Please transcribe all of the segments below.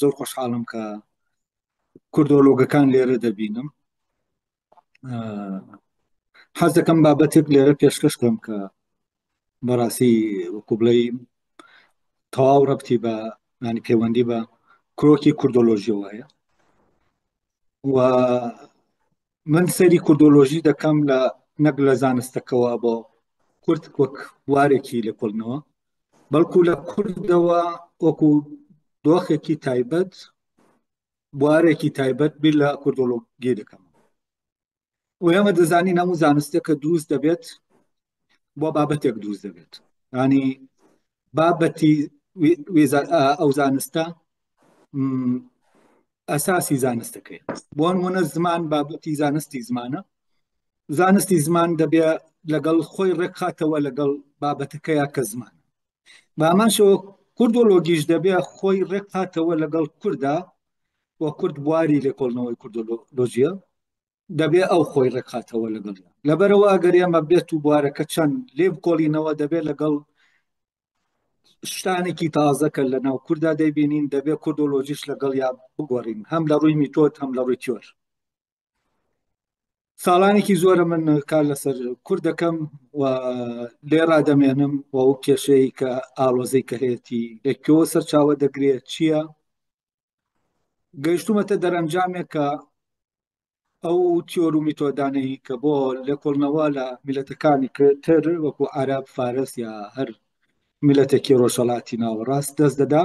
زۆر خۆشحاڵم کە کوردۆلۆگەکان لێرە دەبینم. حەز دەکەم بابەتێک لێرە پێشکەش بکەم کە بەڕاستی وەکو بڵێی تەواو ڕەبتی بە ینی پەیوەندی بە کۆکی کوردۆلۆژیەوە هەیە و من سەیری کوردۆلۆژی دەکەم لە نەک لە زانستەکەەوە بۆ کورد وەک وارێکی لێکۆڵنەوە، بەڵکو لە کوردەوە وەکو دۆخێکی تایبەت، بوارێکی تایبەت بیر لە کوردۆلۆگی دەکەم. و ئێمە دەزانین هەموو زانستێکە دروست دەبێت بۆ بابەتێک دروست دەبێت، ینی بابەتی ئەو زانستە ئەساسی زانستەکەی. بۆ نمونە زمان، بابەتی زانستی زمانە. زانستی زمان دەبێت لەگەڵ خۆی ڕێکخاتەوە لەگەڵ بابەتەکەیە کە زمانە. بە هەمان شێوە کوردۆلۆگیش دەبێت خۆی ڕێکخاتەوە لەگەڵ کووردا، و کورد بواری لێکۆڵنەوەی کوردۆلۆژیە دەبێت ئەو خۆی ڕێکخاتەوە لەگەڵ. لەبەرەوە ئەگەر ئێمە بێت و بوارەکە چەند لێ بکۆڵینەوە دەبێت لەگەڵ شتانێکی تازەکە لە ناو کووردا دەیبینین، دەبێت کوردۆلۆژیش لەگەڵ یا بگۆڕین، هەم لە ڕووی میتۆد هەم لە ڕووی تیۆر. ساڵانێکی زۆرە من کار لەسەر کورد دەکەم و لێرا دەمێنم و ئەو کێشەی کە ئاڵۆزەی کە هەیەی لەکوێوە سەرچاوە دەگرێت چییە. گەیشتومەتە دەرەنجامێک کە ئەو تیۆر و میتۆدانەی کە بۆ لێکۆڵنەوە لە میلەتەکانی تر وەکو عەرەب، فارس یا هەر میلەتێکی ڕۆژهەڵاتی ناوەڕاست دەست دەدا،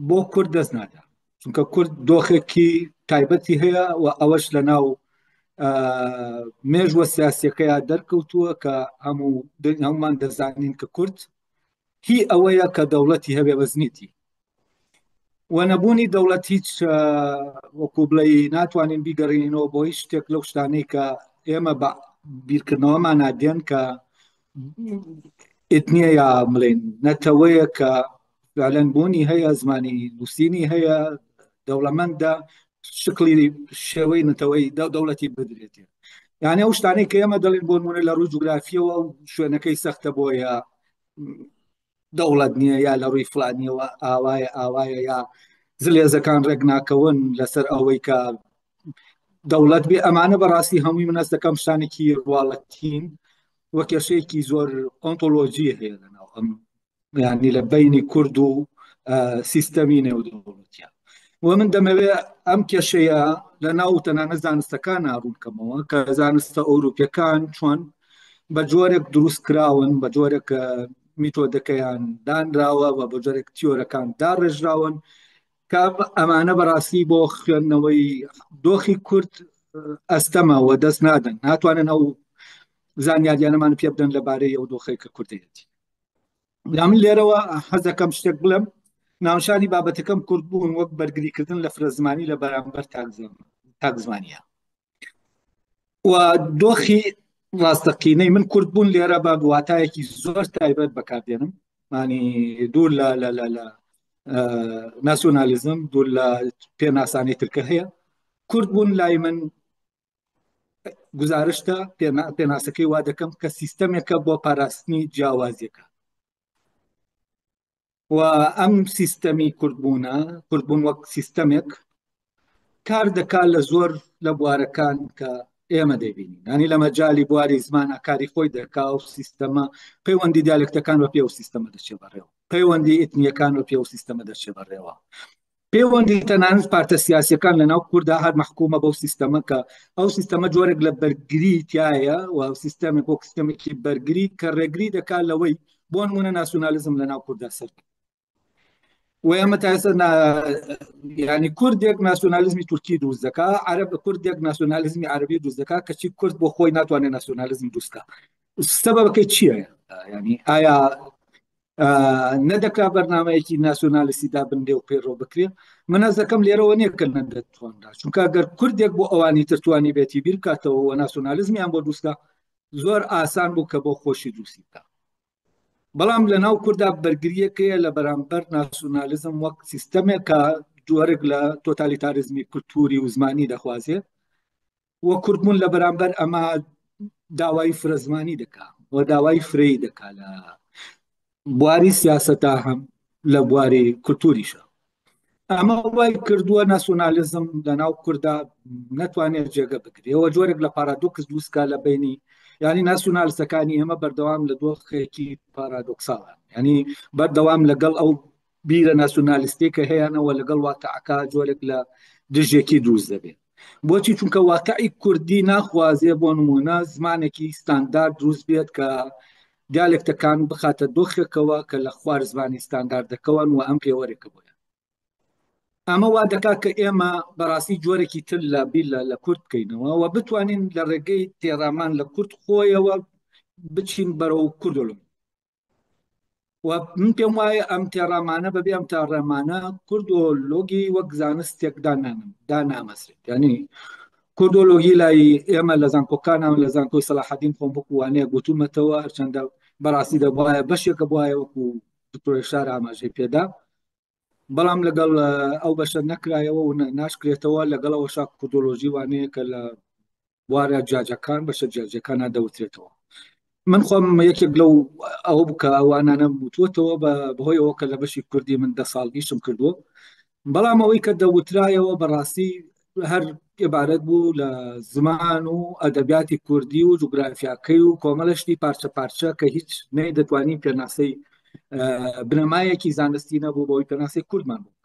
بۆ کورد دەست نادا، چونکە کورد دۆخێکی تایبەتی هەیە و ئەوەش لە ناو مێژوە سیاسیەکەیە دەرکەوتووە کە هەمومان دەزانین کە کورد هی ئەوەیە کە دەوڵەتی هەبێ بەزنیتی و نەبوونی دەوڵەت هیچ وەکو بڵێ ناتوانین بیگەڕینەوە بۆ هیچ شتێک لەو شتانەی کە ئێمە بە بیرکردنەوەمان نادێن کە ئێتنیە یا بڵێن نەتەوەیە کە فعلەن بوونی هەیە، زمانی نووسینی هەیە، دەوڵەمەندە، شکلی شێوەی نەتەوەی دەوڵەتی بدرێتێ. یعنی ئەو شتانەی کە ئێمە دەڵێن بۆ نمونە لە ڕووی جوگرافیەوە و شوێنەکەی سەختە بۆیە دەوڵەت نییە، یا لە ڕووی فڵانیەوە ئاوایە یا زلێزەکان ڕێک ناکەون لەسەر ئەوەی کە دەوڵەت بێ. ئەمانە بەڕاستی هەمووی من هەست دەکەم شتانێکی ڕواڵەتین وە کێشەیەکی زۆر ئۆنتۆلۆژی هەیە لەناو ئەم، یعنی لە بینی کورد و سیستەمی نێودەوڵەتیە. و من دەمەوێت ئەم کێشەیە لە ناو تەنانە زانستەکان ئاڕوونکەمەوە کە زانستە ئەوروپیەکان چۆن بە جۆرێک دروست کراون، بە جۆرێک میتۆدەکەیان دانراوە و بە جۆرێک تیۆرەکان داڕێژراون کە ئەمانە بەڕاستی بۆ خوێندنەوەی دۆخی کورد ئەستەمەوە دەست نادەن، ناتوانن ئەو زانیاریانەمان پێ بدەن لەبارەی ئەو دۆخەی کە کوردەتی. من لێرەوە حەز دەکەم شتێک بڵێم. ناوشانی بابەتەکەم کورد بوون وەک بەرگریکردن لە فرەزمانی لە بەرامبەر تاکزمانیە و دۆخی ڕاستەقینەی من کورد بوون لێرە بە واتایەکی زۆر تایبەت بەکاردێنم، ینی دوور لە ناسیۆنالیزم، دوور لە پێناسانی ترکە هەیە. کورد بوون لای من گزارشتە پێناسەکەی وا دەکەم کە سیستەمێکە بۆ پاراستنی جیاوازیەکە و ئەم سیستەمی کوردبوون وەک سیستەمێک کار دەکات لە زۆر لە بوارەکان کە ئێمە دەبینین، ینی لە مەجای بواری زمانە کاری خۆی دەکا و سیستەمە پەیوەندی دیالکتەکان بە پێ و سیستەمە دەچێ بەڕێوە، پەیوەندی ئێتنیەکان بە پێ و سیستەمە دەچێ بەڕێوە، پەیوەندی تەنانەت پارتە سیاسیەکان لە ناو کووردا هەر مەحکومە بەو سیستەمە کە ئەو سیستەمە جۆرێک لە بەرگری تایە و سیستەمێک وەک سیستەمێکی بەرگری کە ڕێگری دەکات لەوەی بۆ نمونە ناسیۆنالیزم لە ناو کووردا سەر و ئێمە تا ئێستا ینی کوردێک ناسیۆنالیزمی تورکی دروست دەکات، عەرەب کوردێک ناسیۆنالیزمی عەرەبی دروست دەکات، کەچی کورد بۆ خۆی ناتوانێت ناسیۆنالیزم دروستکە. سەبەبەکەی چییە؟ ینی ئایا نەدەکا بەرنامەیەکی ناسیۆنالیستی دابندێ و پێڕۆ بکرێ؟ من هەست دەکەم لێرەوە نییە کە نەدەتواندا، چونکە ئەگەر کوردێک بۆ ئەوانی تر توانی بێتی بیر کاتەوە و ناسیۆنالیزمیان بۆ دروستکە زۆر ئاسان بوو کە بۆ خۆشی دروستی بکات. بەڵام لە ناو کووردا بەرگریەکەیە لە بەرامبەر ناسیۆنالیزم وەک سیستەمێک کە جۆرێک لە تۆتالیتاریزمی کولتوری و زمانی دەخوازێت و کوردبوون لە بەرامبەر ئەمە داوای فرەزمانی دەکات و داوای فرەی دەکات لە بواری سیاسەتا هەم لە بواری کولتوریشە. ئەمە وای کردووە ناسیۆنالیزم لەناو کووردا نەتوانێت جێگە بگرێەوە جۆرێک لە پارادۆکس دروستکە لە بینی ینی ناسیۆنالیستەکانی ئێمە بەردەوام لە دۆخێکی پارادۆکساڵن ینی بەردەوام لەگەڵ ئەو بیرە ناسیۆنالیستێکە هەیەنەوە لەگەڵ واقعەکە جۆرێک لە دژێکی دروست دەبێت بۆچی چونکە واقعی کوردی ناخوازیە بۆ نمونە زمانێکی ستاندارد دروست بێت کە دیالێکتەکان بخاتە دۆخێکەوە کە لە خوار زمانی ستانداردەکەون و ئەم پێوەرێکە بۆیە ئەمە وا دەکات کە ئێمە بەڕاستی جۆرێکی تر لە بیل لە کورد بکەینەوە و بتوانین لە ڕێگەی تێڕامان لە کورد خۆیەوە بچین بەرەو کوردۆلم و من پێم وایە ئەم تێڕامانە بەبێ ئەم تاڕێمانە کوردۆلۆگی وەک زانستێک دانامەسرێت ینی کوردۆلۆگی لای ئێمە لە زانکۆکانان لە زانکۆی سەلاحەدین خۆم بکووانەیە گوتومەتەوە هەرچەندە بەڕاستی دەبواە بەشێکە بواە وەکو دکتۆری شار ئاماژەی پێدا بەڵام لەگەڵ ئەو بەشە نەکرایەوە و ناشکرێتەوە لەگەڵەوە شا کوردۆلۆژی وانەیە کە لە وارە جاجەکان بەشە جاجەکانە دەوترێتەوە من خۆم یەکێک لەو ئەو بکە ئەوانانە وتوتەوە بەهۆیەوە کە لە بەشی کوردی من 10 ساڵ ئیشم کردووە بەڵام ئەوەی کە دەوترایەوە بەڕاستی هەر عبارەت بوو لە زمان و ئەدەبیاتی کوردی و جوگرافیاکەی و کۆمەڵشتی پارچە پارچە کە هیچ نەیدەتوانین پێناسەی بنەمایەکی زانستی نەبوو بۆی پێناسی کوردمان بوو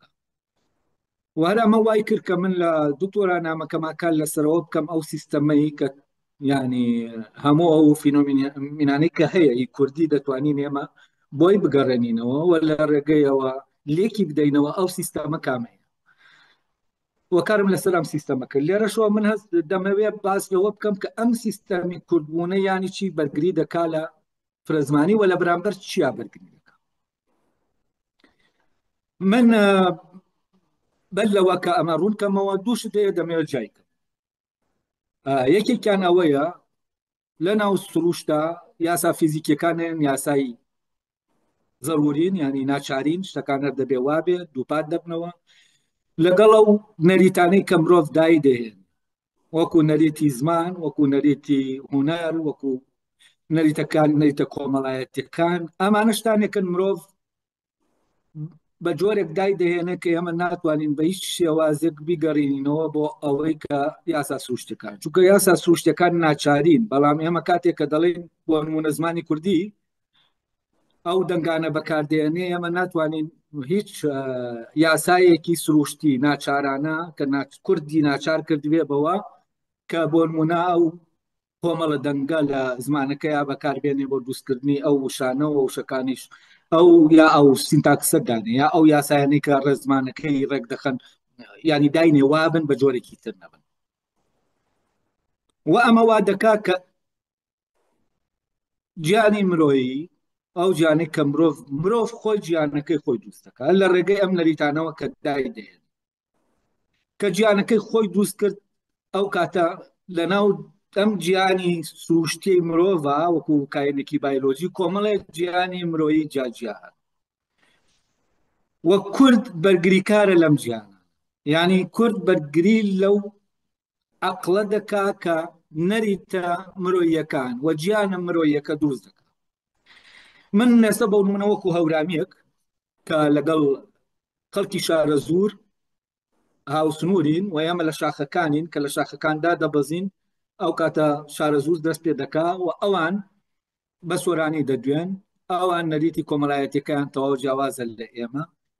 وارە ئەمە وای کرد کە من لە دکتۆرا نامەکەماکان لەسەرەوە بکەم ئەو سیستەمەی کە ینی هەموو ئەو فینۆمینانەی کە هەیە کوردی دەتوانین ئێمە بۆی بگەڕێنینەوە و لە ڕێگەیەوە لێکی بدەینەوە ئەو سیستەمە کامەیە وەکارم لەسەر ئەم سیستەمەکە لێرەشەوە من هەست دەمەوێت باس لەوە بکەم کە ئەم سیستەمی کوردبوونە ینی چی بەرگری دەکا لە فرەزمانی و لە بەرامبەر چیا بەرگری دەکا من بەر لەوە کە ئەمە ڕوونکەمەوە دووشت هەیە دەمەوێت جایکە یەکێکیان ئەوەیە لە ناو سروشتا یاسا فیزیکیەکانیان یاسایی زەرورین ینی ناچارین شتەکانە دەبێ وابێ دووپات دەبنەوە لەگەڵ ئەو نەریتانەی کە مرۆڤ دای دەهێن وەکو نەریتی زمان وەکو نەریتی هونەر وەکو نەریتەکان نەریتە کۆمەڵایەتیەکان ئەمانە شتانێکن مرۆڤ بە جۆرێک دای دەهێنێت کە ئێمە ناتوانین بە هیچ شێوازێک بیگەڕینەوە بۆ ئەوەی کە یاسا سروشتەکان چونکە یاسا سروشتەکان ناچارین بەڵام ئێمە کاتێک کە دەڵێن بۆ نمونە زمانی کوردی ئەو دەنگانە بەکاردێنێ ئێمە ناتوانین هیچ یاسایەکی سروشتی ناچارانە کە کوردی ناچار کردوێ بەوە کە بۆ نمونە ئەو کۆمەڵە دەنگە لە زمانەکە یا بەکاربێنێ بۆ دروستکردنی ئەو وشانەوە و شەکانیش ئەو یا ئەو سینتاکسەدانێ یا ئەو یاسایانەی کە ڕێزمانەکەی ڕێک دەخەن ینی داینێ وابن بە جۆرێکی تر نەبن و ئەمە وا دەکا کە گیانی مرۆیی ئەو گیانەی کە مرۆڤ خۆی گیانەکەی خۆی دروست دەکا لە ڕێگەی ئەم نەریتانەوە کە دای دێن کە گیانەکەی خۆی دروست کرد ئەو کاتە لەناو ئەم گیانی سروشتی مرۆڤە وەکو کایەنێکی بایۆلۆژی کۆمەڵێک گیانی مرۆیی جاجیا وە کورد بەرگریکارە لەم گیانە ینی کورد بەرگری لەو عەقڵە دەکا کە نەریتە مرۆییەکان و گیانە مرۆییەکە دروست دەکات من نێستا بە نمونە وەکو هەورامیەک کە لەگەڵ خەڵکی شارە زوور هاوسنوورین و ئێمە لە شاخەکانین کە لە شاخەکاندا دەبەزین ئەو کاتە شارە زوور دەست پێ دەکا و ئەوان بە سۆرانی دەدوێن ئەوان نەریتی کۆمەڵایەتەکان تەواو جیاوازە لە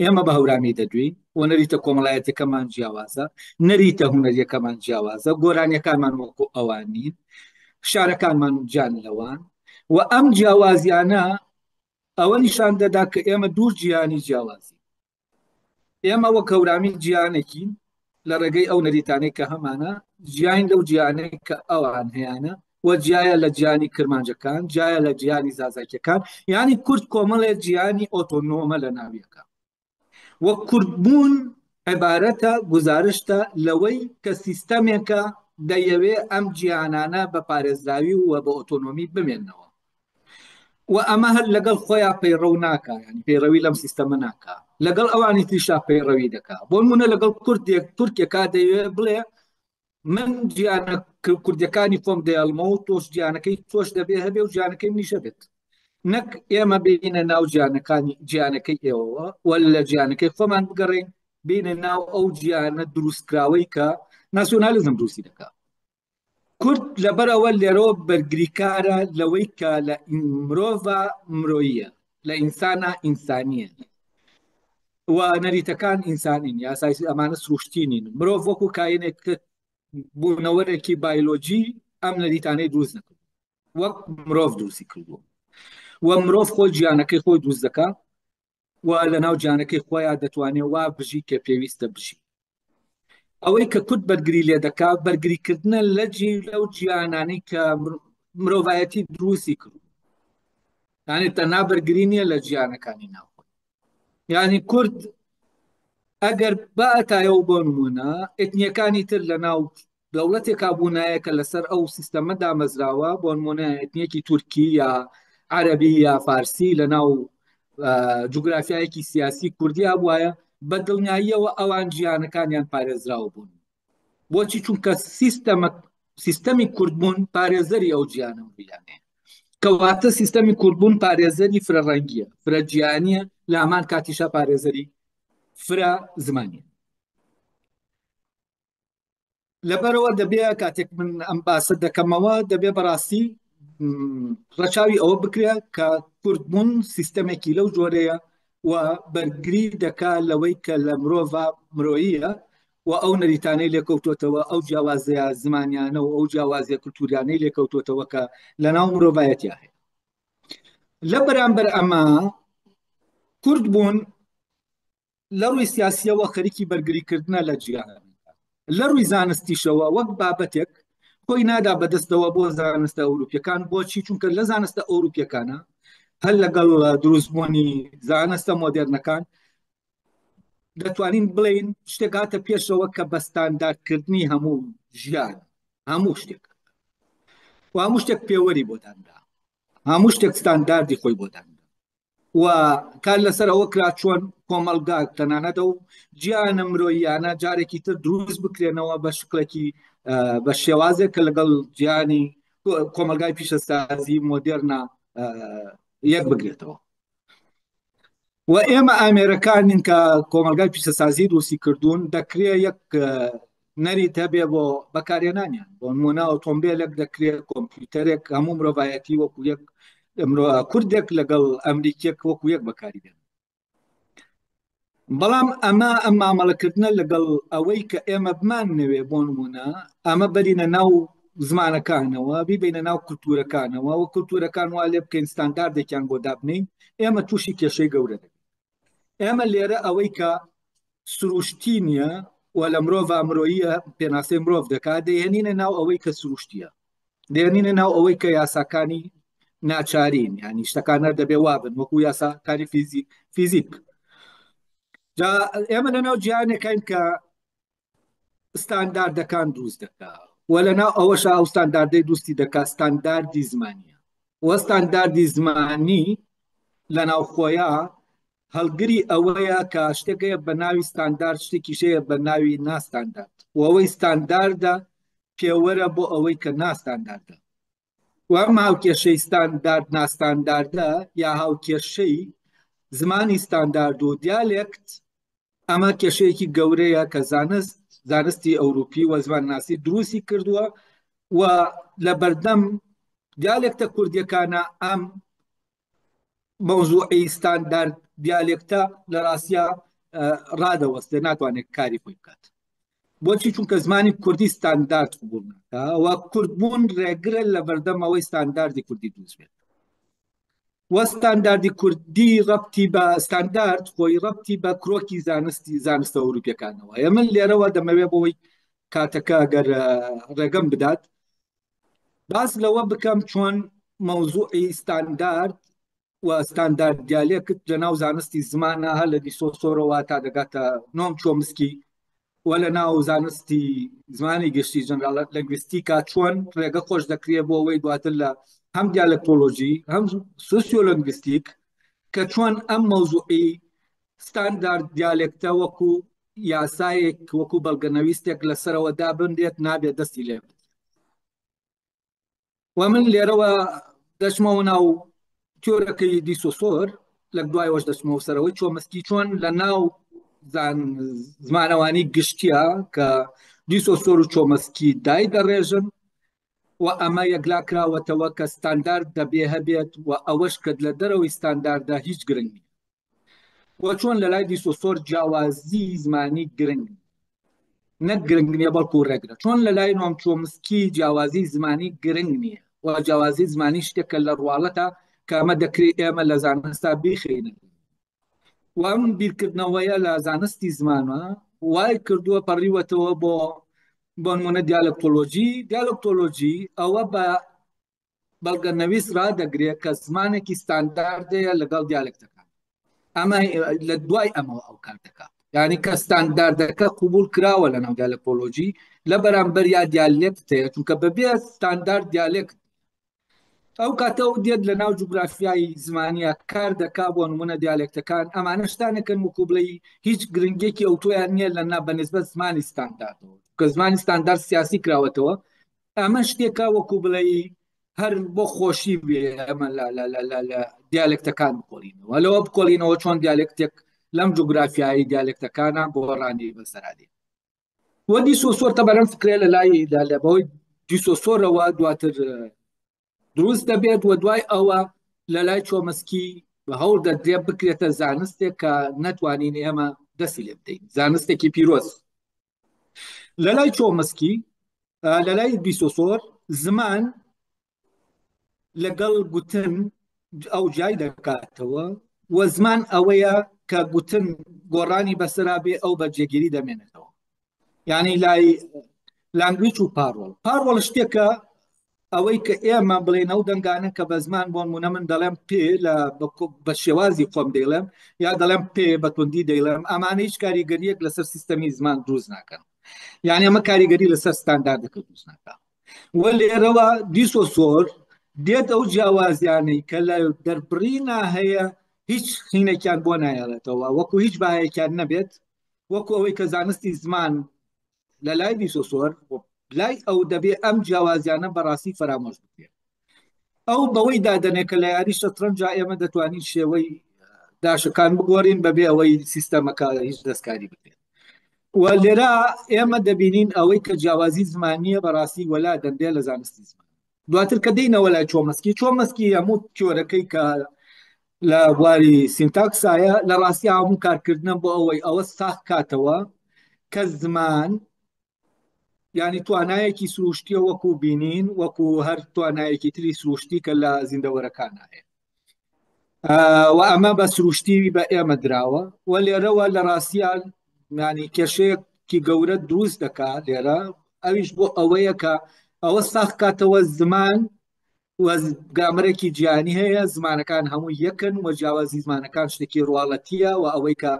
ئێمە بە هەورامی دەدوین و نەریتە کۆمەڵایەتەکەمان جیاوازە نەریتە هونەریەکەمان جیاوازە گۆرانیەکانمان وەکو ئەوان نین شارەکانمان جان لەوان و ئەم جیاوازیانە ئەوە نیشان دەدا کە ئێمە دوو گیانی جیاوازی ئێمە وەک هەورامی گیانێکین لە ڕێگەی ئەو نەریتانەی کە هەمانە گیان لەو گیانەی کە ئەوان هەیەە و جایە لە گیانی کرمانجەکان جایە لە گیانی زازاکیەکان یعنی کورد کۆمەڵێ گیانی ئۆتۆنۆمە لە ناویەکە وە کوردبوون عیبارەتە گزارشتە لەوەی کە سیستەمێکە دەیەوێ ئەم گیانانە بە پارێزراوی و بە ئۆتۆنۆمی بمێنەوە و ئەمە هەر لەگەڵ خۆیان پەیڕەو ناکە ینی پەیڕەوی لەم سیستەمە ناکە لەگەڵ ئەوانی تریشا پەیڕەوی دەکا بۆ نمونە لەگەڵ کوردێک تورکێکا دەیوێ بڵێ من گیانە کوردەکانی خۆم دەیڵمە و تۆش گیانەکەی تۆش دەبێ هەبێ و گیانەکەی منیشە بێت نەک ئێمە بینە ناو گیانەکەی ئێوەوە وە لە گیانەکەی خۆمان بگەڕین بینە ناو ئەو جیانە دروستکراوەی کە ناسیۆنالیزم دروستی دەکات. کورد لەبەرەوە لێرەوە بەرگریکارە لەوەی کە لە مرۆڤە مرۆییە، لە ئینسانە ئینسانیە و نەریتەکان ئینسانین، یاسای ئەمانە سروشتینین. مرۆڤ وەکو کاینێک بوونەوەرێکی بایۆلۆجی ئەم نەریتانەی دروست نەکرد، وەک مرۆڤ دروستی کردووە و مرۆڤ خۆی گیانەکەی خۆی دروست دەکات و لە ناو گیانەکەی خۆیان دەتوانێت وا بژی کە پێویستە بژی. ئەوەی کە کورد بەرگری لێ دەکات بەرگریکردنە لەو گیانانەی کە مرۆڤایەتی دروستی کرد، یعنی تەنها بەرگری نییە لە گیانەکانی ناوخۆی. یعنی کورد ئەگەر بەئەتایەوە بۆ نمونە ئێتنیەکانی تر لە ناو دەوڵەتێکا بوونایە کە لەسەر ئەو سیستەمە دامەزراوە، بۆ نمونە ئێتنیەکی تورکی یا عەرەبی یا فارسی لە ناو جوگرافیایەکی سیاسی کوردیا بووایە، بە دڵنیاییەوە ئەوان گیانەکانیان پارێزراوە بوون. بۆچی؟ چونکە سیستەمی کوردبوون پارێزەری ئەو گیانە بیانێ، کەواتە سیستەمی کوردبوون پارێزەری فرەڕەنگیە، فرەگیانیە، لە هەمان کاتیشە پارێزەری فرە زمانیە. لەبەرەوە دەبێ کاتێک من ئەم باسە دەکەمەوە دەبێ بەڕاستی ڕەچاوی ئەوە بکرێت کە کوردبوون سیستەمێکی لەو جۆرەیە و بەرگری دەکات لەوەی کە لە مرۆڤ مرۆییە و ئەو نەریتانەی لێکەوتوتەوە، ئەو جیاوازەیە زمانیانە و ئەو جیاوازیە کولتوریانەی لێکەوتوتەوە کە لە ناو مرۆڤایەتیا هەیە. لە بەرامبەر ئەمە کوردبوون لە ڕووی سیاسیەوە خەریکی بەرگریکردنە لە جیهان، لە ڕووی زانستیشەوە وەک بابەتێک خۆی نادا بەدەستەوە بۆ زانستە ئەوروپیەکان. بۆچی؟ چونکە لە زانستە ئەوروپیەکانە هەر لەگەڵ دروستبوونی زانستە مۆدێرنەکان دەتوانین بڵین شتێک هاتە پێشەوە کە بە ستانداردکردنی هەموو ژیان، هەموو شتێک و هەموو شتێک پێوەری بۆ داندا، هەموو شتێک ستانداردی خۆی بۆ داندا و کار لەسەر ئەوە کرا چۆن کۆمەلگا تەنانەت و گیانە مرۆییانە جارێکی تر دروست بکرێنەوە بە شکلێکی بە شێوازێک کە لەگەڵ گیانی کۆمەلگای پیشەسازی مۆدێرنا یەک بگرێتەوە. و ئێمە ئامێرەکانین کە کۆمەلگای پیشەسازی دروستی کردوون، دەکرێت یەک نەریت هەبێ بۆ بەکارهێنانیان. بۆ نمونە ئۆتۆمبیلێک دەکرێت، کۆمپیوتەرێک، هەموو مرۆڤایەتی وەکو یەک کوردێک لەگەڵ ئەمریکێک وەکو یەک بەکاری بێن. بەڵام ئەمە ئەم مامەڵەکردنە لەگەڵ ئەوەی کە ئێمە بمانەوێ بۆ نمونە ئەمە بەرینە ناو زمانەکانەوە، بیبینە ناو کولتورەکانەوە و کولتورەکان وا لێ بکەین ستانداردێکیان بۆ دابنین، ئێمە تووشی کێشەی گەورە دەبین. ئێمە لێرە ئەوەی کە سروشتی نییە و لە مرۆڤ مرۆییە پێناسەی مرۆڤ دەکات، دەیهێنینە ناو ئەوەی کە سروشتیە، دەیهێنینە ناو ئەوەی کە یاساکانی ناچارین، ینی شتەکانە دەبێ وابن وەکو یاساکانی فیزیک. جا ئێمە لەناو جیهانێکین کە ستانداردەکان دروست دەکات و لەناو ئەوەشە ئەو ستانداردەی دروستی دەکات ستانداردی زمانیە و ستانداردی زمانی لەناو خۆیە هەڵگری ئەوەیە کە شتێکەیە بە ناوی ستاندارد، شتێکیشەیە بە ناوی ناستاندارد و ئەوەی ستانداردە پێوەرە بۆ ئەوەی کە ناستانداردە. و ئەم هاوکێشەی ستاندارد ناستانداردە یا هاوکێشەی زمانی ستاندارد و دیالێکت، ئەمە کێشەیەکی گەورەیە کە زانستی ئەوروپی و زمانناسی دروستی کردووە و لە بەردەم دیالێکتە کوردیەکانە ئەم مەوزوعی ستاندارد دیالێکتە لە ڕاستیە ڕادەوەستێ، ناتوانێت کاری خۆی بکات. بۆچی؟ چونکە زمانی کوردی ستاندارد قبول ناکا و کوردبوون ڕێگرە لە بەردەمەوەی ستانداردی کوردی دروست بێت. و ستانداردی کوردی ڕەبتی بە ستاندارد خۆی ڕەبتی بە کرۆکی زانستە ئەوروپیەکانەوە. من لێرەوە دەمەوێت بۆی کاتەکە گەر ڕێگەم بدات باس لەوە بکەم چۆن مەوزوعی ستاندارد و ستاندارد دیالێکت لە ناو زانستی زمانە هەر لە دیسۆسۆرەوە تا دەگاتە نۆم چۆمسکی و لە ناو زانستی زمانی گشتی ژەنرال لەنگویستیکا چۆن ڕێگە خۆش دەکرێت بۆ ئەوەی دواتر لە هەم دیالکتۆلۆژی هەم سۆسیۆلینگویستیک کە چۆن ئەم مەوزوعی ستاندارد دیالێکتە وەکو یاسایەک وەکو بەڵگەنەویستێک لەسەرەوە دابندێت نابێت دەستی لێ بێت. و من لێرەوە دەچمەوە ناو تیۆرەکەی دیسۆسۆر، لە دوایەوەش دەچمەوە سەرەوەی چۆمسکی چۆن لە ناو زمانەوانی گشتیە کە دیسۆسۆر و چۆمەسکی دای دەڕێژن و ئەمە یەکلا کراوەتەوە کە ستاندارد دەبێ هەبێت و ئەوەش کە لە دەرەوەی ستانداردا هیچ گرنگ نیە و چۆن لە لای دیسۆسۆر جیاوازی زمانی گرنگ نەک گرنگ نییە بەڵکو ڕێگرە چۆن لە لای نۆم چۆمسکی جیاوازی زمانی گرنگ نییە و جیاوازی زمانی شتێکە لە ڕواڵەتە کە ئەمە دەکرێت ئێمە لە زانستا بیخینە و ئەم بیرکردنەوەیە لە زانستی زمانە وای کردووە پەڕیوەتەوە بۆ نمونە دیالۆکتۆلۆژی ئەوە بە بەڵگەنەویست ڕادەگرێت کە زمانێکی ستانداردەیە لەگەڵ دیالکتەکان ئەمە لە دوای ئەمەوە ئەو کار دەکات یعنی کە ستانداردەکە قبول کراوە لە ناو دیالۆکتۆلۆژی لە بەرامبەر یا دیالکتەیە چونکە بەبێ ستاندارد دیالکت ئەو کاتەوە دێت لە ناو جوگرافیای زمانیە کار دەکا بۆ نمونە دیالکتەکان ئەمانە شتانەکەن وەکو بڵێ هیچ گرنگێکی ئەو تۆیان نییە لە بەنسبەت زمانی ستانداردەوە کە زمانی ستاندارد سیاسی کراوەتەوە ئەمە شتێکە وەکو بڵێ هەر بۆ خۆشی بێ ئەمە لە دیالکتەکان بکۆڵینەوە لەوە بکۆڵینەوە چۆن دیالکتێک لەم جوگرافیایی دیالکتەکانە بۆ ڕانی بەسەرادێ وە دیسۆسۆر تەبەرەن فکرێ لە لایدا لە بەهۆی دیسۆسۆرەوە دواتر دروست دەبێت و دوای ئەوە لە لای چۆمسکی بە هەوڵ دەدرێت بکرێتە زانستێک کە نەتوانین ئێمە دەستی لێ بدەین زانستێکی پیرۆز لە لای چۆمسکی لە لای دیسۆسۆر زمان لەگەڵ گوتن ئەو جای دەکاتەوە و زمان ئەوەیە کە گوتن گۆڕانی بەسەرا بێ ئەو بەجێگیری دەمێنێتەوە یعنی لای لانگویج و پاڕۆڵ شتێکە ئەوەی کە ئێمە بڵێن ئەو دەنگانە کە بە زمان بۆ نمونە من دەڵێم پێ بە شێوازی خۆم دەیڵێم یا دەڵێم پێ بە توندی دەیڵێم ئەمانە هیچ کاریگەریەک لەسەر سیستەمی زمان دروست ناکەن یعنی ئەمە کاریگەری لەسەر ستانداردەکە دروست ناکات وە لێرەوە دیسۆسۆر دێت ئەو جیاوازیانەی کە لە دەربڕینا هەیە هیچ خینێکیان بۆ نایەڵێتەوە وەکو هیچ باهەیەکیان نەبێت وەکو ئەوەی کە زانستی زمان لە لای دیسۆسۆر لای ئەو دەبێ ئەم جیاوازیانە بەڕاستی فرامۆش بکرێت ئەو بەوەی دادنێت کە لە یاری شەترەنجا ئێمە دەتوانین شێوەی داشەکان بگۆڕین بەبێ ئەوەی سیستەمەکە هیچ دەستکاری بکرێت و لێرە ئێمە دەبینین ئەوەی کە جیاوازی زمانیە بەڕاستی وەلا دەندێ لە زانستی زمان دواتر کە دەینەوە لای چۆمسکی هەموو کیۆرەکەی کە لە بواری سینتاکسایە لە ڕاستی هەموو کارکردنە بۆ ئەوەی ئەوە ساخ کاتەوە کە زمان یعنی توانایەکی سروشتیە وەکو بینین وەکو هەر توانایەکی تری سروشتی کە لە زیندەوەرەکان هەیە و ئەمە بە سروشتی بە ئێمە دراوە و لێرەوە لە ڕاستیان ینی کێشەیەکی گەورە دروست دەکات لێرە ئەویش بۆ ئەوەیە کە ئەوە ساخ کاتەوە زمان و گامەرێکی جیانی هەیە زمانەکان هەموو یەکن و جیاوازی زمانەکان شتێکی ڕواڵەتیە و ئەوەی کە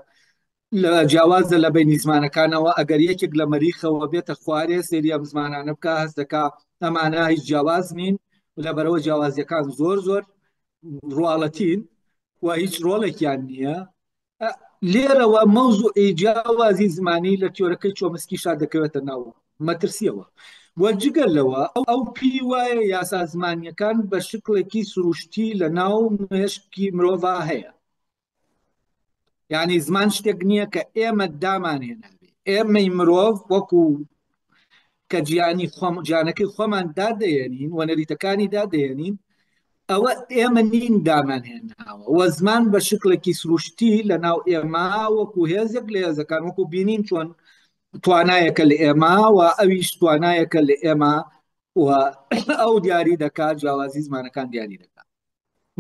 لە جیاوازە لە بینی زمانەکانەوە ئەگەر یەکێک لە مەریخەوە بێتە خوارێ سێری ئەم زمانانە بکە هەست دەکا ئەمانە هیچ جیاواز نین لە بەرەوە جیاوازیەکان زۆر ڕواڵەتین و هیچ ڕۆڵێکیان نییە لێرەوە مەوزوعی جیاوازی زمانی لە تیۆرەکەی چۆمسکیشا دەکەوێتە ناو مەترسیەوە وەجگەر لەوە ئەو پێی وایە یاسا زمانیەکان بە شکلێکی سروشتی لە ناو مێشکی مرۆڤ هەیە یعنی زمان شتێک نییە کە ئێمە دامانێنابێ ئێمەی مرۆڤ وەکو کە گیانەکەی خۆمان دادەێنین و نەریتەکانی دادەێنین ئەوە ئێمە نین دامانهێناوە وە زمان بە شکلێکی سروشتی لە ناو ئێمە وەکو هێزێک لە هێزەکان وەکو بینین چۆن توانایەکە لە ئێمە و ئەویش توانایەکە لە ئێمە و ئەو دیاری دەکات جیاوازی زمانەکان دیاری دەکات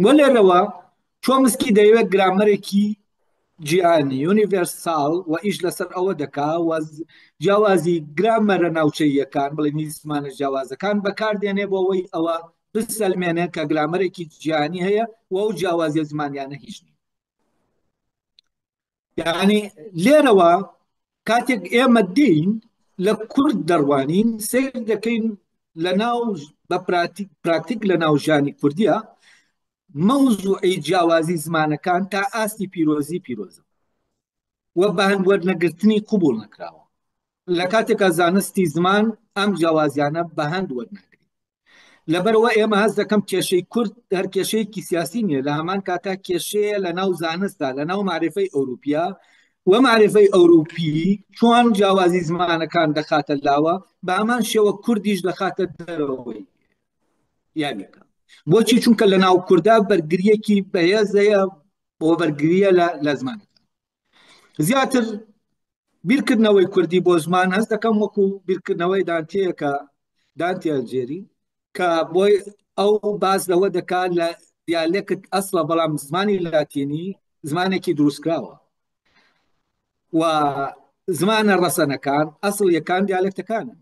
وە لێرەوە چۆمسکی دەیەوێت گرامەرێکی جیانی یونیڤەرساڵ و ئیش لەسەر ئەوە دەکا و جیاوازی گرامەرە ناوچەیەکان بڵێ زمانە جیاوازەکان بەکاردێنێ بۆ ئەوەی ئەوە بسەلمێنێت کە گرامەرێکی جیانی هەیە و ئەو جیاوازی زمانیانە هیچ نیە یعنی لێرەوە کاتێک ئێمە دین لە کورد دەڕوانین سیر دەکەین لە ناو بە پراکتیک لە ناو ژیانی کوردیە مەوزوعی جیاوازی زمانەکان تا ئاستی پیرۆزە و بە هەندوەرنەگرتنی قبول نەکراوە لە کاتێکە زانستی زمان ئەم جیاوازیانە بە هەندوەرنەگرێت لەبەرەوە ئێمە هەست دەکەم کێشەی کورد هەر کێشەیەکی سیاسی نییە لە هەمان کاتا کێشەیە لە ناو زانستدا لە ناو معرفەی ئەوروپیا ومعرفەی ئەوروپی چۆن جیاوازی زمانەکان دەخاتە لاوە بە ئەمان شێوە کوردیش دەخاتە دەرەوەی یانێکە. بۆچی؟ چونکە لە ناو کووردا بەرگریەکی بەهێزەیە بۆ بەرگریە لە زمانەکان. زیاتر بیرکردنەوەی کوردی بۆ زمان هەست دەکەم وەکو بیرکردنەوەی دانتێیەکە دانتی ئەلجێری کە بۆی ئەو باس لەوە دەکات لە دیالێکت ئەسڵە بەڵام زمانی لاتینی زمانێکی دروستکراوە و زمانە ڕەسەنەکان ئەسڵ یەکان دیالێکتەکانن.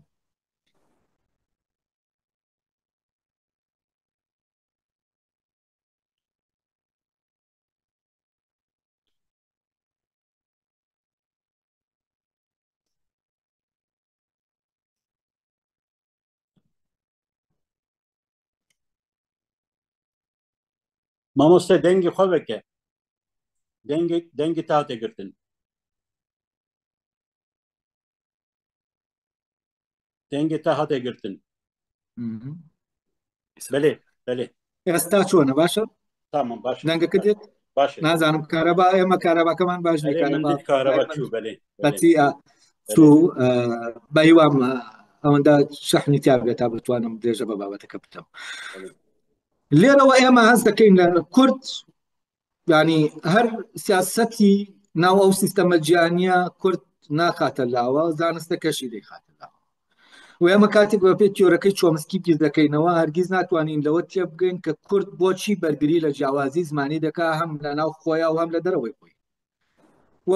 مامۆستا دەنگی خۆ بکە دەنگی تا تێگرتن دەنگی تا هاتێگرتن بەلێ بەلێ ئێستا چۆنە باشە؟ تامام باش دەنگەکە دێت؟ باش نازانم کارەبا ئێمە کارەباکەمان باش کارەبا چوو بەلێ بەچی بەهیوام ئەوەندە شەحنی تیا بێت تا بتوانم درێژە بە بابەتەکە بتەوە. لێرەوە ئێمە هەست دەکەین لە کورد ینی هەر سیاسەتی ناو ئەو سیستەمە جیهانیە کورد ناخاتە لاوە زانستەکەشی دەیخاتە لاوە و ئێمە کاتێک بە پێ تیۆرەکەی چۆمسکی بیر دەکەینەوە هەرگیز ناتوانین لەوە تێبگەین کە کورد بۆچی بەرگری لە جیاوازی زمانی دەکا هەم لە ناو خۆیان و هەم لە دەرەوەی خۆی و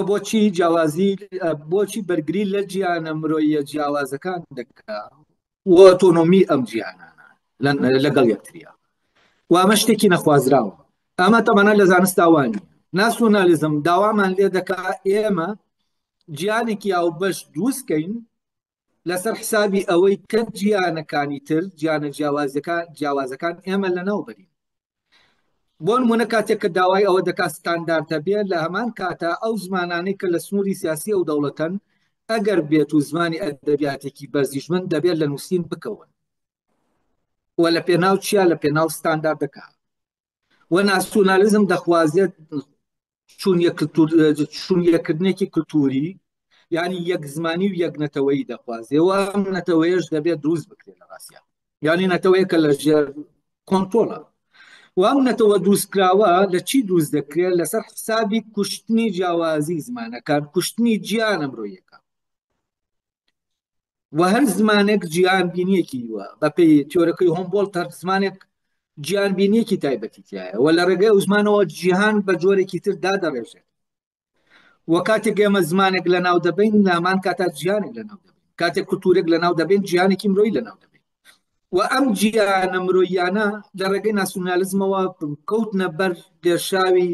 بۆچی بەرگری لە جیهانە مرۆیە جیاوازەکان دەکا و ئۆتۆنۆمی ئەم جیهانانە لەگەڵ یەکتریە و ئەمە شتێکی نەخوازراوە. ئەمە تەمەنە لە زانستاوانی ناسیۆنالیزم داوامان لێ دەکا ئێمە جیانێکی ئەو بەش دروستکەین لەسەر حسابی ئەوەی کە جیانەکانی تر جیانە جیاوازەکان ئێمە لەناو بەرین. بۆ نمونە کاتێک کە داوای ئەوە دەکا ستانداردە بێت لە هەمان کاتە ئەو زمانانەی کە لە سنووری سیاسی ئەو دەوڵەتەن ئەگەر بێت و زمانی ئەدەبیاتێکی بەرزیژمەند دەبێت لە نووسین بکەون و لە پێناو چیا لە پێناو ستانداردەکە و ناسیۆنالیزم دەخوازێت چون یەکردنێکی کلتوری یعنی یەک زمانی و یەک نەتەوەیی دەخوازێ و ئەم نەتەوەیەش دەبێت دروست بکرێت لە ڕاستیان یعنی نەتەوەیەکە لە ژێر کۆنترۆڵە و ئەم نەتەوە دروستکراوە لە چی دروست دەکرێت؟ لەسەر حسابی کوشتنی جیاوازی زمانەکان کوشتنی جیانە مرۆیەکە و هەر زمانێک جیان بینیەکی وە بە پێی تیۆرەکەی هۆمبۆڵتەر زمانێک جیان بینیەکی تایبەتی تایە و لە ڕێگەی ئەو زمانەوە جیهان بە جۆرێکی تر دادەڕێژێت و کاتێک ئێمە زمانێک لە ناو دەبین نامان کاتا جیانێک لە ناو دەبین کاتێک کولتورێک لە ناو دەبین جیانێکی مرۆیی لە ناو دەبین و ئەم جیانە مرۆییانە لە ڕێگەی ناسیۆنالیزمەوە کەوتنە بەر لێشاوی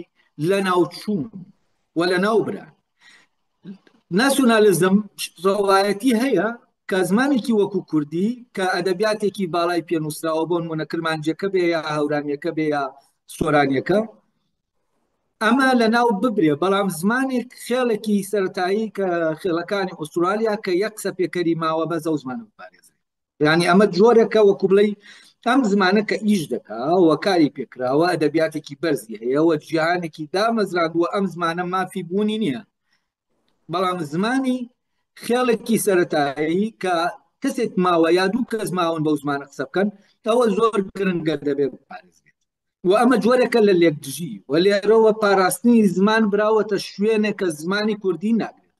لە ناوچوون و لە ناوبران. ناسیۆنالیزم ڕەوایەتی هەیە کە زمانێکی وەکو کوردی کە ئەدەبیاتێکی باڵای پێنووسراوە بۆ نمونە کرمانجیەکە بێ یا هەورانیەکە بێ یا سۆرانیەکە ئەمە لە ناو ببرێ بەڵام زمانێک خێڵێکی سەرەتایی کە خێڵەکانی ئوسترالیا کە یەک سەپێکەری ماوە بە زەو زمانە بپارێزێت یعنی ئەمە جۆرێکە وەکو بڵێ ئەم زمانە کە ئیش دەکا و کاری پێکراوە ئەدەبیاتێکی بەرزی هەیە و جیهانێکی دامەزراندووە ئەم زمانە مافی بوونی نییە بەڵام زمانی خێڵێکی سەرەتایی کە کەسێک ماوە یا دوو کەس ماون بەو زمانە قسە بکەن ئەوە زۆر گرنگە دەبێت بپارێزێت و ئەمە جۆرێکە لە لێکدژی و لێرەوە پاراستنی زمان براوەتە شوێنێک کە زمانی کوردی ناگرێت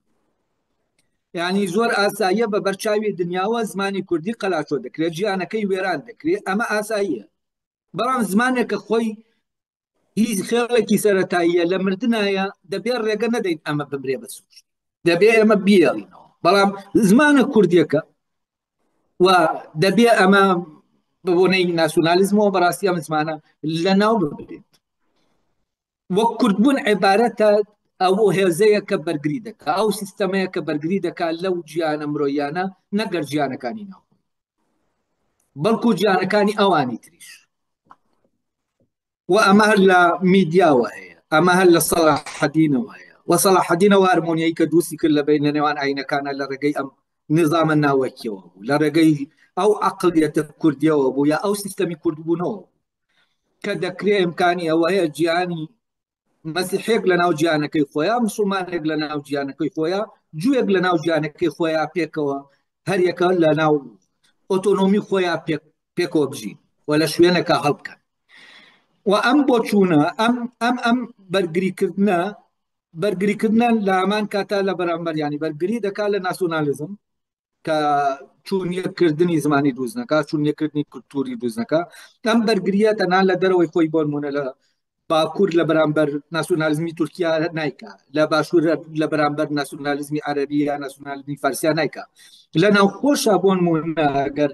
یعنی زۆر ئاساییە بە بەرچاوی دنیاوە زمانی کوردی قەلاچۆ دەکرێت جیانەکەی وێران دەکرێت ئەمە ئاساییە بەڵام زمانێکە خۆی هیچ خێڵێکی سەرەتاییە لە مردنایە دەبێت ڕێگە نەدەین ئەمە بمرێ بە سوشت دەبێ ئەمە بیێڵینەوە بەڵام زمانە کوردیەکە و دەبێ ئەمە ببوونەی ناسیۆنالیزمەوە بەڕاستی ئەم زمانە لە ناو ببرێت وەک کوردبوون عیبارەتە ئەو هێزەیە کە بەرگری دەکا ئەو سیستەمەیە کە بەرگری دەکا لەو جیانە مرۆیانە نەگەر جیانەکانی ناو بەڵکو جیانەکانی ئەوانی تریش و ئەمە هەر لە میدیاوە هەیە ئەمە هەر لە سەلاحەدینەوە هەیە و سەلاحەدینەوە هەرمۆنیایی کە دروستی کرد لە بین لە نێوان ئاینەکانە لە ڕێگەی ئەم نظامە ناوەکیەوە بوو لە ڕێگەی ئەو عەقڵیەتە کوردیەوە بوو یا ئەو سیستەمی کوردبوونەوە کە دەکرێت ئیمکانی ئەوە هەیە جیهانی مەسیحێک لە ناو گیانەکەی خۆیان، مسلمانێک لە ناو گیانەکەی خۆیان، جوێک لە ناو گیانەکەی خۆیان پێکەوە هەریەکە لە ناو ئۆتۆنۆمی خۆیان پێکەوە بژین و لە شوێنەکە هەڵبکەن. و ئەم بۆ چوونە ئەم بەرگریکردنە لە هەمان کاتا لە بەرامبەر ینی بەرگری دەکات لە ناسیۆنالیزم کە چوونیەکردنی زمانی دروست نەکات، چوونیەکردنی کولتوری دروست نەکات. ئەم بەرگریە تەنها لە دەرەوەی خۆی بۆ نمونە لە باکوور لە بەرامبەر ناسیۆنالیزمی تورکیا نایکات، لە باشوور لە بەرامبەر ناسیۆنالیزمی عەرەبی یا ناسیۆنالیزمی فارسیا نایکات. لە ناوخۆشە بۆ نمونە ئەگەر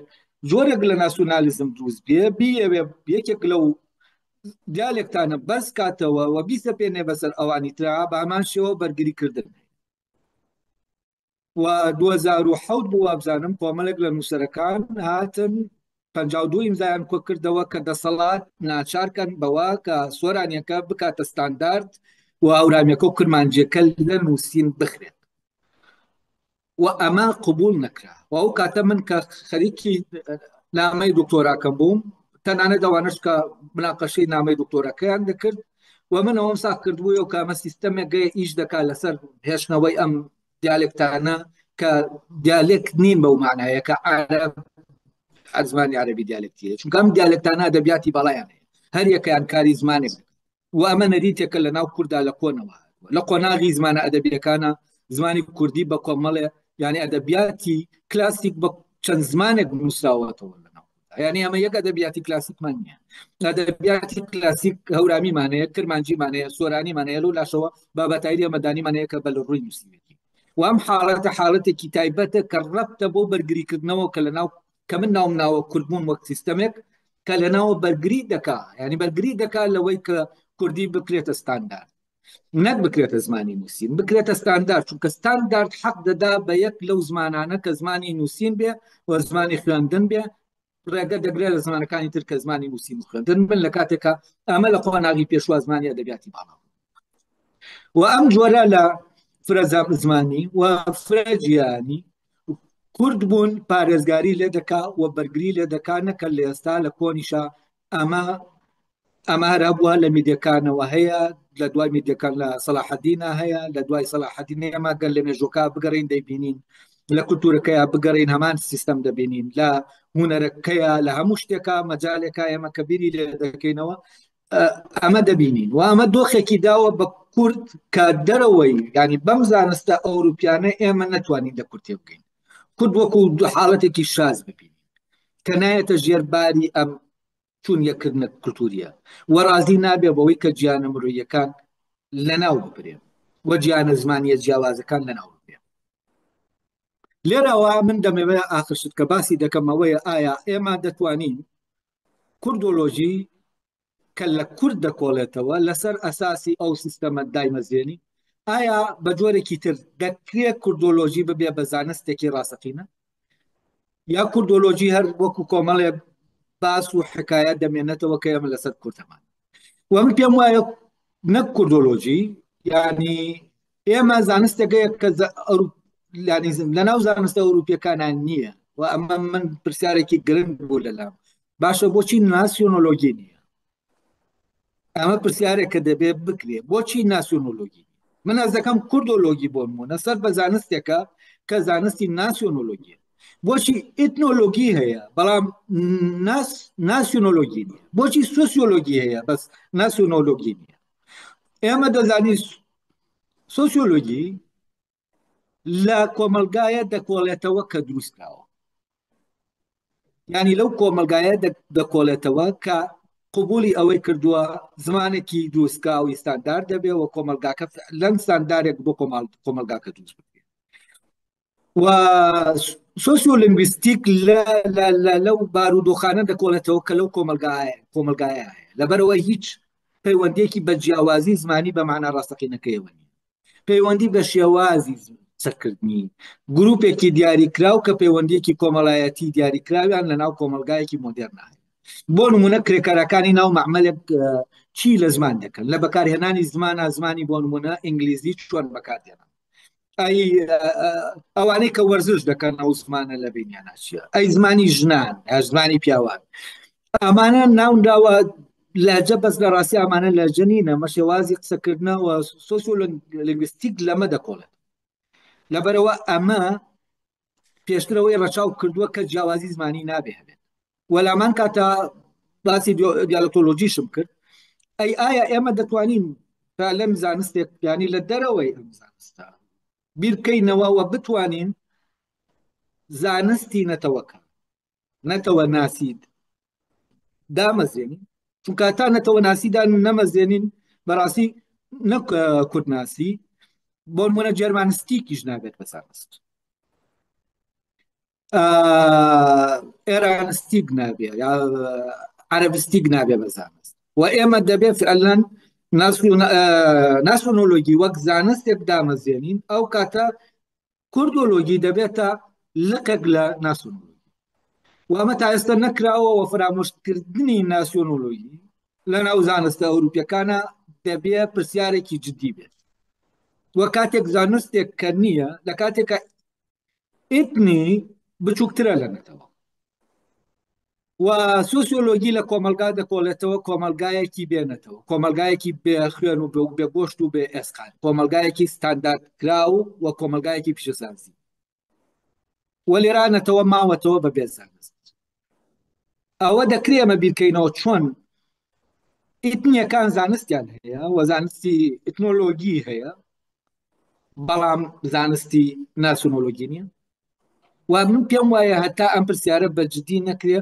جۆرێک لە ناسیۆنالیزم دروست بێ بیەوێ یەکێک لەو دیالێکتانە بەرز کاتەوە و بیسەپێنێ بەسەر ئەوانی ترا بە هەمان شێوە بەرگریکردن. و 2007 بوو وابزانم کۆمەڵێک لە نووسەرەکان هاتن 52 ئیمزایان کۆ کردەوە کە دەسەڵات ناچارکەن بەوە کە سۆرانیەکە بکاتە ستاندارد و هەورامیەکە و کرمانجیەکە لە نووسین بخرێت. و ئەمە قبول نەکرا. و ئەو کاتە من کە خەریکی نامەی دکتۆراکەم بووم، تەنانەت ئەوانش کە مناقەشەی نامەی دکتۆرەکەیان دەکرد و من ئەوەم ساغ کردبووی و کە ئەمە سیستەمێک گەیە ئیش دەکات لەسەر هێشتنەوەی ئەم دیالێکتانە کە دیالێک نین بەو معنایە کە عەرەب زمانی عەرەبی دیالێکتیە، چونکە ئەم دیالێکتانە ئەدەبیاتی بەڵایان هەیە، هەر یەکەیان کاری زمانێک و ئەمە نەریتێکە لە ناو کووردا لە کۆنەوە لە قۆناغی زمانە ئەدەبیەکانە زمانی کوردی بە کۆمەڵێ یعنی ئەدەبیاتی کلاسیک بە چەند زمانێک نووسراوەتەوە لە ناو یعنی ئەمە یەک ئەدەبیاتی کلاسیکمان نییە. ئەدەبیاتی کلاسیک هەوراميمانەیە، کرمانجیمانەیە، سۆرانیمانەیە، لەو لاشەوە بابەتایری ئەمەدانیمانەیە کە بە ڕووی نووسیوێتی. و ئەم حاڵەتە حاڵەتێکی تایبەتە کە ڕەبتە بۆ بەرگریکردنەوە کە لە ناو کە من ناوم ناوە کوردبوون وەک سیستەمێک کە لەناوە بەرگری دەکات، یعنی بەرگری دەکات لەوەی کە کوردی بکرێتە ستاندارد، نەک بکرێتە زمانی نووسین، بکرێتە ستاندارد، چونکە ستاندارد حەق دەدا بە یەک لەو زمانانە کە زمانی نووسین بێ و زمانی خوێندن بێ، ڕێگە دەگرێت لە زمانەکانی تر کە زمانی نووسین و خوێندن بن لە کاتێکە ئەمە لە قۆناغی پێشوا زمانی ئەدەبیاتی باڵا. و ئەم جۆرە لە فرە زمانی و فرە جیهانی کورد بوون پارێزگاری لێ دەکا و بەرگری لێ دەکا، نەکە لە ئێستا لە کۆنیشە ئەمە هەبووە لە میدیەکانەوە هەیە، لە دوای میدیەکان لە سەلاحەدینە هەیە، لە دوای سەلاحەدین ئێمە گەر لە مێژووکە بگەڕین دەیبینین، لە کولتورەکەیە بگەڕین هەمان سیستەم دەبینین، لە هونەرەکەیە، لە هەموو شتێکە مەجالێکە ئێمە کە بیری لێ دەکەینەوە ئەمە دەبینین. و ئەمە دۆخێکی داوە بە کورد کە دەرەوەی ینی بەم زانستە ئەوروپیانە ئێمە نەتوانین لە کورتێ بکەین. کورد وەکو حاڵەتێکی شاز ببینین کە نایەتە ژێرباری ئەم چوونیەکردنە کولتوریە و ڕازی نابێ بەوەی کە گیانە مرۆییەکان لەناو ببرێن و گیانە زمانیە جیاوازەکان لەناو ببرێن. لێرەوە من دەمەوێت ئاخرشت کە باسی دەکەمەوەیە ئایا ئێمە دەتوانین کوردۆلۆژی کە لە کورد دەکۆڵێتەوە لەسەر ئەساسی ئەو سیستەمە دایمەزێنی، ئایا بە جۆرێکی تر دەکرێت کوردۆلۆژی ببێ بە زانستێکی ڕاستەقینە، یا کوردۆلۆژی هەر وەکو کۆمەڵێ باس و حکایەت دەمێنێتەوە کە ئێمە لەسەر کوردەمان. و من پێم وایە نەک کوردۆلۆژی یعنی ئێمە زانستێکەیە کە لەناو زانستە ئەوروپیەکانان نییە و ئەمە من پرسیارێکی گرنگ بوو لەلام، باشە بۆچی ناسیۆنۆلۆژی نییە؟ ئەمە پرسیارێک کە دەبێت بکرێ، بۆچی ناسیۆنۆلۆژی؟ من ئەز دەکەم کوردۆلۆژی بۆ نمونە سەر بە زانستێکە کە زانستی ناسیۆنۆلۆژیە. بۆچی ئێتنۆلۆژی هەیە بەڵام ناسیۆنۆلۆژی نییە؟ بۆچی سۆسیۆلۆژی هەیە بەس ناسیۆنۆلۆژی نییە؟ ئێمە دەزانی سۆسیۆلۆژی لە کۆمەلگایە دەکۆڵێتەوە کە دروستکراوە، ینی لەو کۆمەلگایە دەکۆڵێتەوە کە قبولی ئەوەی کردووە زمانێکی دروستکراوی ستاندارد دەبێ و کۆمەلگاکە لەم ستاندارێک بۆ کۆمەلگاکە دروست بکرێت. و سۆسیۆلینگویستیک لەو بارودۆخانە دەکۆڵێتەوە کە لەو کۆمەلگایە هەیە، لەبەرەوە هیچ پەیوەندێکی بە جیاوازی زمانی بە معنە ڕاستەقینەکەیەوە نیە، پەیوەندی بە شێوازی سەرکردنی گروپێکی دیاریکراو کە پەیوەندیەکی کۆمەڵایەتی دیاریکراویان لە ناو کۆمەلگایەکی مۆدێرنە هەیە. بۆ نمونە کرێکارەکانی ناو مەعمەلێک چی لە زمان دەکەن لە بەکارهێنانی زمانی بۆ نمونە ئینگلیزی چۆن بەکاردێنن، ئەوانەی کە وەرزش دەکەن ئەو زمانە لە بینیانە چیە، ئەی زمانی ژنان یا زمانی پیاوان، ئەمانە ناونراوە لهجە بەس لە ڕاستی ئەمانە لهجە نینە، مە شێوازی قسەکردنەوە سۆسیۆلینگویستیک لەمە دەکۆڵێت. لەبەرەوە ئەمە پێشترەوەی ڕەچاو کردووە کە جیاوازی زمانی نابێ هەبێت. وەلامان کاتە باسی دیالکتۆلۆژیشم کرد، ئایا ئێمە دەتوانین لەم زانستێک ینی لە دەرەوەی ئەم زانستە بیر بکەینەوە و بتوانین زانستی نەتەوەکە نەتەوە ناسید دامەزێنین، چونکە تا نەتەوە ناسیدا نەمەزێنین بەڕاستی نەک کورتناسی بۆ نمونە جێرمانستیکیش نابێت بە زانست، ئێرانستیک نابێ یا عەرەبستیک نابێ بە زانست. و ئێمە دەبێت فعلەن ناسیۆنۆلۆژی وەک زانستێک دامەزێنین، ئەو کاتە کوردۆلۆژی دەبێتە لقێک لە ناسیۆنۆلۆژی. و ئەمە تا ئێستا نەکراوەوە. فرامۆشکردنی ناسیۆنۆلۆژی لە ناو زانستە ئەوروپیەکانە دەبێت پرسیارێکی جدی بێت. و کاتێک زانستێک کە نییە، لە کاتێکە ئیتنی بچووکترە لە نەتەوە و سۆسیۆلۆژی لە کۆمەلگا دەکۆڵێتەوە کۆمەلگایەکی بێنێتەوە، کۆمەلگایەکی بێ خوێن و بێ گۆشت و بێ ئێسقان، کۆمەلگایەکی ستاندارد کراو و کۆمەلگایەکی پیشەسازی. و لێرانەتەوە ماوەتەوە بە بێ زانست. ئەوە دەکرێ ئەمە بیرکەینەوە چۆن ئیتنیەکان زانستیان هەیە و زانستی ئیتنۆلۆژی هەیە، بەڵام زانستی ناسیۆنۆلۆژی نییە. و من پێم وایە هەتا ئەم پرسیارە بەجددی نەکرێ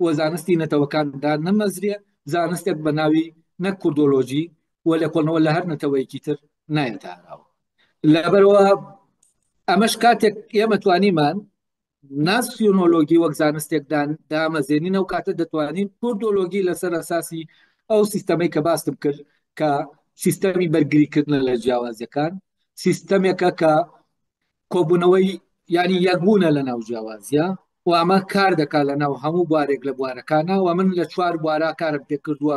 و زانستی نەتەوەکاندا نەمەزرێ، زانستێک بە ناوی نەک کوردۆلۆژی و لە کۆڵنەوە لە هەر نەتەوەیەکی تر نایەتاراوە. لەبەرەوە ئەمەش کاتێک ئێمە توانیمان ناسیۆنۆلۆژی وەک زانستێکدان دامەزێنین، ئەو کاتە دەتوانین کوردۆلۆژی لەسەر ئەساسی ئەو سیستەمەی کە باستم کرد کە سیستەمی بەرگریکردن لە جیاوازیەکان، سیستەمێکە کە کۆبوونەوەی ینی یەکبوونە لە ناو جیاوازیە و ئەمە کار دەکات لە ناو هەموو بوارێک لە بوارەکانە. و من لە 4 بوارە کارم پێ کردووە.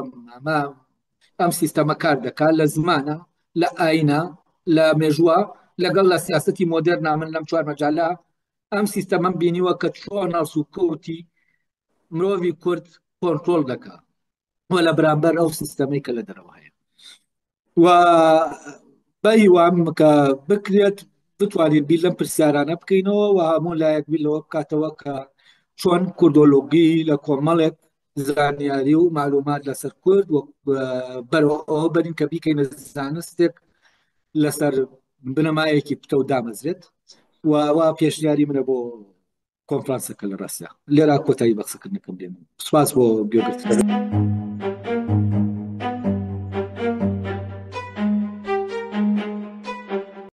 ئەم سیستەمە کار دەکات لە زمانە، لە ئاینە، لە مێژووە، لەگەڵ لە سیاسەتی مۆدێرنا. من لەم 4 مەجاالە ئەم سیستەمەم بینیوە کە چۆن هەڵس و کەوتی مرۆڤی کورد کۆنترۆل دەکات و لە بەرامبەر ئەو سیستەمەی کە لە دەرەوە هەیە. و بەهیوام کە بکرێت بتوانین بیر لەم پرسیارانە بکەینەوە و هەموو لایەک بیر لەوە بکاتەوە کە چۆن کوردۆلۆژی لە کۆمەڵێک زانیاری و معلومات لەسەر کورد و بەرەوە بەرین کە بیکەینە زانستێک لەسەر بنەمایەکی پتە و دامەزرێت. و پێشنیاری منە بۆ کۆنفرانسەکە لە ڕاستە. لێرە کۆتایی بەخسەکردنەکەم دێن. سوپاس بۆ گوێگرتنەوە.